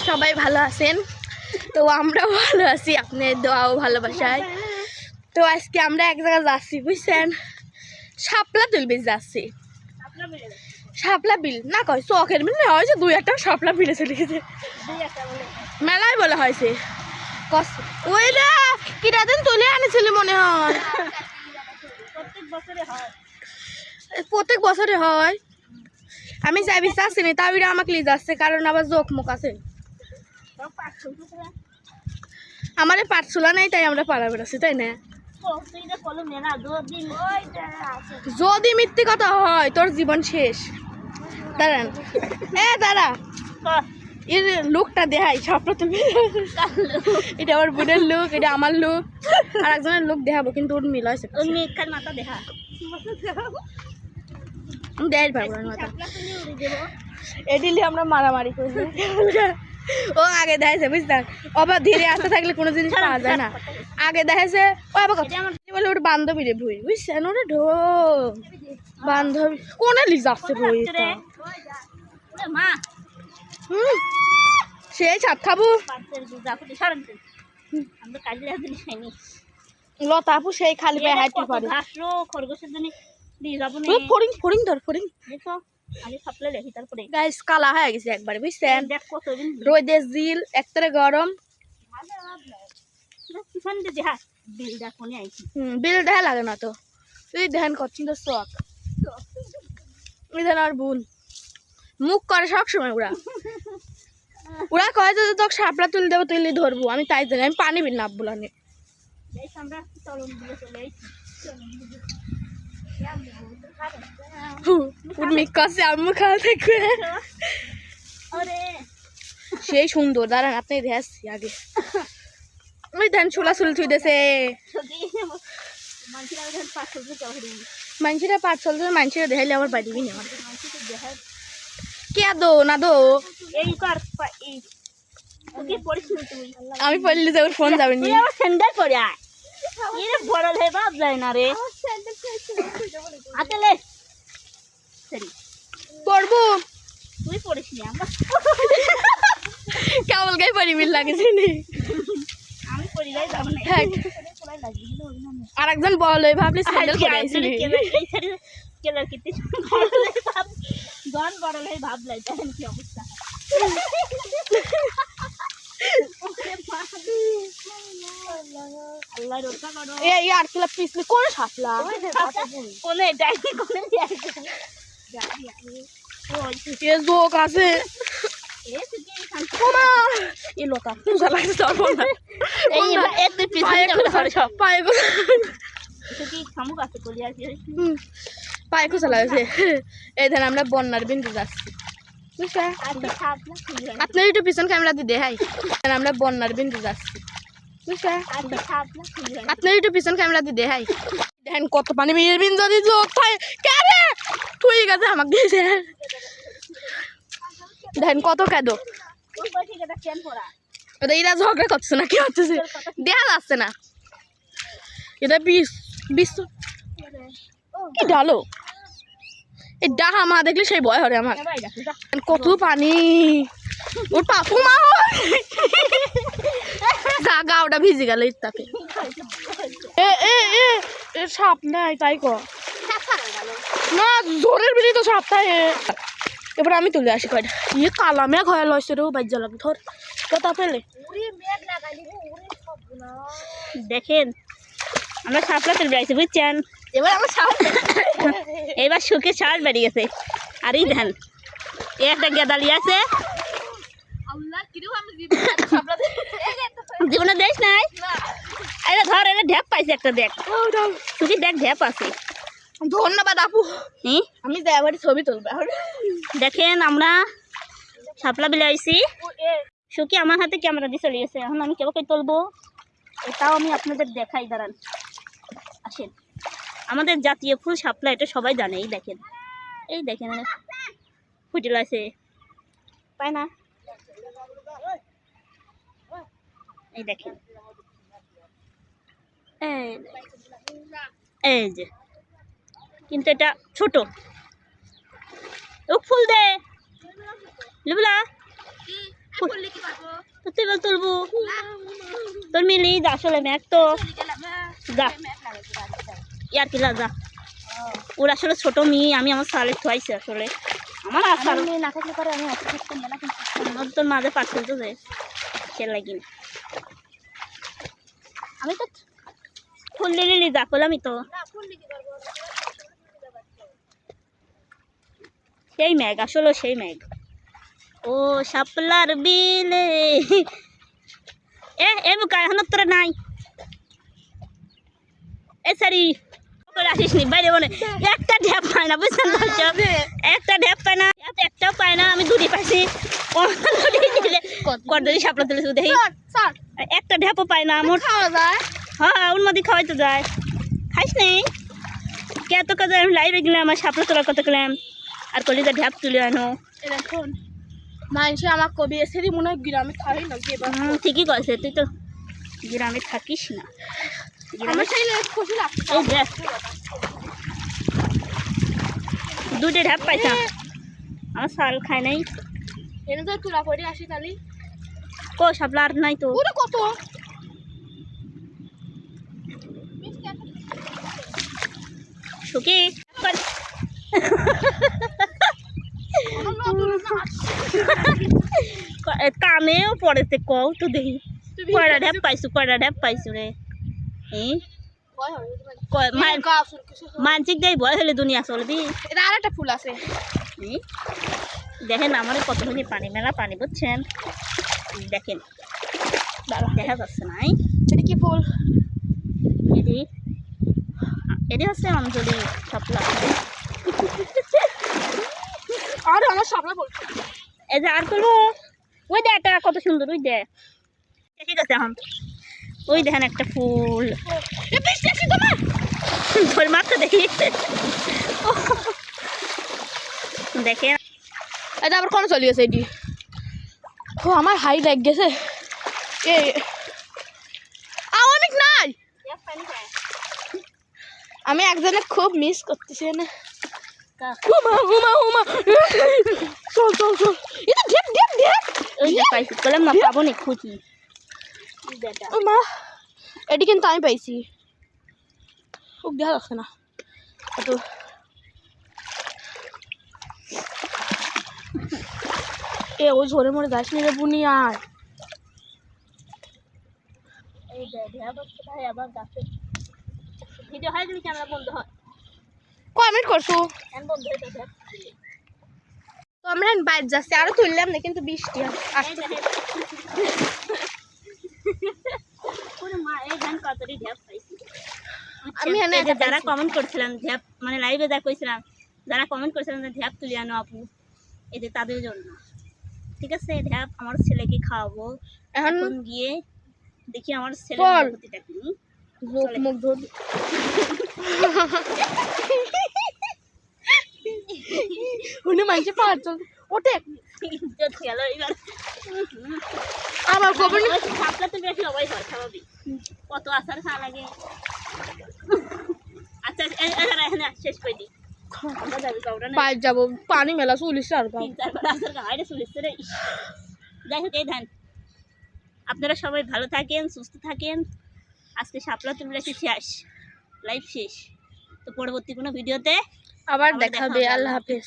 সবাই ভালো আছেন, তো আমরাও ভালো আছি আপনার দোয়াও ভালোবাসায়। তো আজকে আমরা এক জায়গায় যাচ্ছি বুঝছেন, শাপলা তুলবে যাচ্ছি। শাপলা বিল না কয় চকের বিল না হয়েছে, দুই একটা শাপলা বিলে চলে গেছে, মেলায় বলে হয়েছে। ওই রে কিটা দিন তুলে আনেছিলি মনে হয়, প্রত্যেক বছরে হয়। আমি যাই বিশ্বাস নি, তাও এটা আমাকে নিয়ে যাচ্ছে, কারণ আবার জোক মুখ আছে। আমাদের পাঠশোলা নেই, তাই আমরা পাড়া বেড়াচ্ছি, তাই না? যদি মিথ্যে কথা হয় তোর জীবন শেষ। দাঁড়ান, দাঁড়া, এর লুকটা দেখাই সবটা তুমি। এটা আমার বোনের লুক, এটা আমার লুক, আর একজনের লুক দেখাবো, কিন্তু ওর মিল হয়েছে। মাথা দেখা দেখাই পারবো না মাথা, এদিলে আমরা মারামারি করি। ও আগে দেখাইছে বুঝলেন, আবার ধীরে আসতে থাকলে কোনো জিনিস পাওয়া যায় না। আগে দেখাইছে ও আবার বলে ওর বান্ধবী রে ভুই বুঝছেন, ওরে ঢো বান্ধবী কোনে লি যাচ্ছে ভুই। সেই ছাদ খাবো লতা আপু, সেই খালি পায়ে হাঁটতে পারে। খরগোশের জন্য ফড়িং ফড়িং ধর ফড়িং। দেখো আমি সাপ্লাই রেখি, তারপরে গাইস কালা হয়ে গেছে একবারে বুঝছেন, রোদের জিল একবারে গরম। বিল দেখা লাগে না তো, তুই ধ্যান করছিস তো শখ। ওই ধ্যান আর বোন মুখ করে সব সময় ওরা ওরা কয় যে তোকে শাপলা তুলে দেবো, তুলে ধরবো, আমি তাই জানি, আমি পানি বিল নাপ বলা নেই। সেই সুন্দর, দাঁড়ান আপনি দেখছি আগে। ওই ধান ছোলা চুল থুই দেছে মানুষেরা পাট চলতে, মানুষেরা দেখাইলে আমার বাড়ি না কে দো না দো। আমি পড়লে যাবো, ফোন যাবে নি বড় হয়ে ভাব যায় না রে পড়বো। তুই পড়িস নি, আমরা কেমন গাই পড়ি মিল লাগেছে নি। আমি পড়ি যাই যাব না, আর একজন বল ওই ভাবলি স্যান্ডেল পরে আইছিলি কেলার কিতে জন বড় হয়ে ভাব লাই, দেখেন কি অবস্থা। আল্লাহ রক্ষা করো। এই আর ক্লাব পিছলে কোন শাপলা কোনে ডাইনি কোনে যাই এ জোক আছে ওমা এ লতা পূজা লাগছে তোর না। এই এত পিছনে করে সব পায়ে কি খামুক আছে কলি আছে পায়ে কুচা লাগছে। এই ধান আমরা বন্যার বিন্দু যাচ্ছি বুঝছেন, আপনার একটু পিছন ক্যামেরা দিয়ে দেখাই। আমরা বন্যার বিন্দু যাচ্ছি বুঝছেন, আপনার একটু পিছন ক্যামেরা দিয়ে দেখাই। দেখেন কত পানি মেয়ের বিন যদি যোগ থাকে কেরে তুই গেছে আমাকে দিয়েছে। দেখেন কত কেদো, এরা ঝগড়া করছে না, কি হচ্ছে দেখা যাচ্ছে না। এটা বিষ বিষ কি ডালো, এই ডাহা মা দেখলে সেই ভয় হরে আমার। কত পানি ওর পাপু মা জাগা ওটা ভিজে গেল ইত্যাতে। সাপ নাই তাই কর না, জোরের বেরিয়ে তো সাপ তাই। এবার আমি তুলে আসি কয়টা, ইয়ে কালা মেঘ হয়ে লইছে রে, বাজ্যা লাগে ধর কথা পেলে। দেখেন আমরা শাপলা তুলে বেড়াইছি বুঝছেন, এবার আমার সাপ এইবার শুকে শ্বাস বেরিয়ে গেছে। আর এই ধান একটা গেদালি আছে, জীবনে দেখ নাই। আরে ধর এনে ঢ্যাপ পাইছে একটা, দেখ শুকি দেখ ঢ্যাপ আছে। ধন্যবাদ আপু, আমি যাই ছবি তুলবো। দেখেন আমরা শাপলা বিলাইছি, শুকি আমার হাতে ক্যামেরা দিয়ে চলে গেছে। এখন আমি কেবলকে তুলবো, এটাও আমি আপনাদের দেখাই, দাঁড়ান আসেন। আমাদের জাতীয় ফুল শাপলা, এটা সবাই জানে। এই দেখেন, এই দেখেন ফুটে আছে পায় না, এই দেখেন এই যে, কিন্তু এটা ছোট, ও ফুল দে লিবলা তো তুই বল তুলবো তোর মিলি যা আসলে ম্যাক তো যা ইয়ার কি যা ওর আসলে ছোট মেয়ে আমি আমার সালে থুয়াইছি আসলে আমার আসার মেয়ে না থাকলে পরে আমি তোর মাঝে পার্সেল তো যায় সে লাগি আমি তো ফুল লিলি যা করলামই তো সেই ম্যাগ আসলে সেই ম্যাগ ও শাপলার বিলে এ বুকা এখন তোরা নাই এ সারি আসিস নি বাইরে বলে একটা ঢ্যাপ পায় না বুঝছেন একটা ঢ্যাপ পায় না একটাও পায় না আমি দুটি পাইছি কর্দরি শাপলা তুলে দেখি একটা ঢ্যাপও পায় না আমার খাওয়া যায় হ্যাঁ ওর মধ্যে খাওয়াই তো যায় খাইস নেই কে তো কাজে আমি লাইভে গেলাম আমার শাপলা তোলার কথা গেলাম আর কলিজা ঢ্যাপ তুলে আনো এখন মানুষ আমার কবি এসে মনে হয় গ্রামে খাই না ঠিকই কয়েছে তুই তো গ্রামে থাকিস না আমার সেই খুশি লাগছে এই দেখ দুটো ঢ্যাপ পাইছা আমার শাল খাই নাই এনে তো তুলা করে আসি তাহলে কো শাপলা আর নাই তো ওরে কত সুখী কামেও পড়েছে কও তো দেখি কয়টা ঢ্যাপ পাইছু রে মানসিক দেয় ভয় হলে দুনিয়া চলবি এটা আর একটা ফুল আছে দেখেন আমার কতখানি পানি মেলা পানি বুঝছেন দেখেন দেখা যাচ্ছে নাই এটা কি ফুল এটি হচ্ছে অঞ্জলি শাপলা আর আমার শাপলা ফুল এই যে আর করবো ওই দেখ একটা কত সুন্দর ওই দেখ ঠিক আছে এখন ওই দেখেন একটা ফুল ধর মাত্র দেখি দেখেন এটা আবার কোনো চলে গেছে এটি ও আমার হাই লাগ গেছে এ অনেক নাই আমি একজনে খুব মিস করতেছি না উমা উমা উমা চল চল চল এটা ঢেপ ঢেপ ঢেপ ওই যে পাইছি বললাম না পাবো না খুঁজি মা এটি কিন্তু আমি পাইছি খুব দেখা যাচ্ছে না তো এ ওই ঝরে মরে যাস নি রে বুনি আর এই ভাই আবার গাছে ভিডিও হয় যদি ক্যামেরা বন্ধ হয় কমেন্ট করছো বন্ধ হয়ে যাবে তো আমরা বাইরে যাচ্ছি আরো তুললাম না কিন্তু বৃষ্টি আসছে আমি যারা কমেন্ট করছিলাম ঝ্যাপ মানে লাইভে যা কইছিলাম যারা কমেন্ট করছিলাম যে ঝ্যাপ তুলে আনো আপু এই যে তাদের জন্য ঠিক আছে ঝ্যাপ আমার ছেলেকে খাওয়াবো এখন গিয়ে দেখি আমার ছেলে অনুভূতিটা কি মুখ ধর উনি মাইকে পাঁচ চল ওঠে আমার খবর শাপলা তো বেশি সবাই হয় স্বাভাবিক কত আসার খা লাগে আচ্ছা এখানে শেষ করে দিই পাঁচ যাবো পানি মেলা চল্লিশ আর যাই হোক এই ধান আপনারা সবাই ভালো থাকেন সুস্থ থাকেন আজকে শাপলা তুলে শেষ লাইভ শেষ তো পরবর্তী কোনো ভিডিওতে আবার দেখাবে আল্লাহ হাফেজ।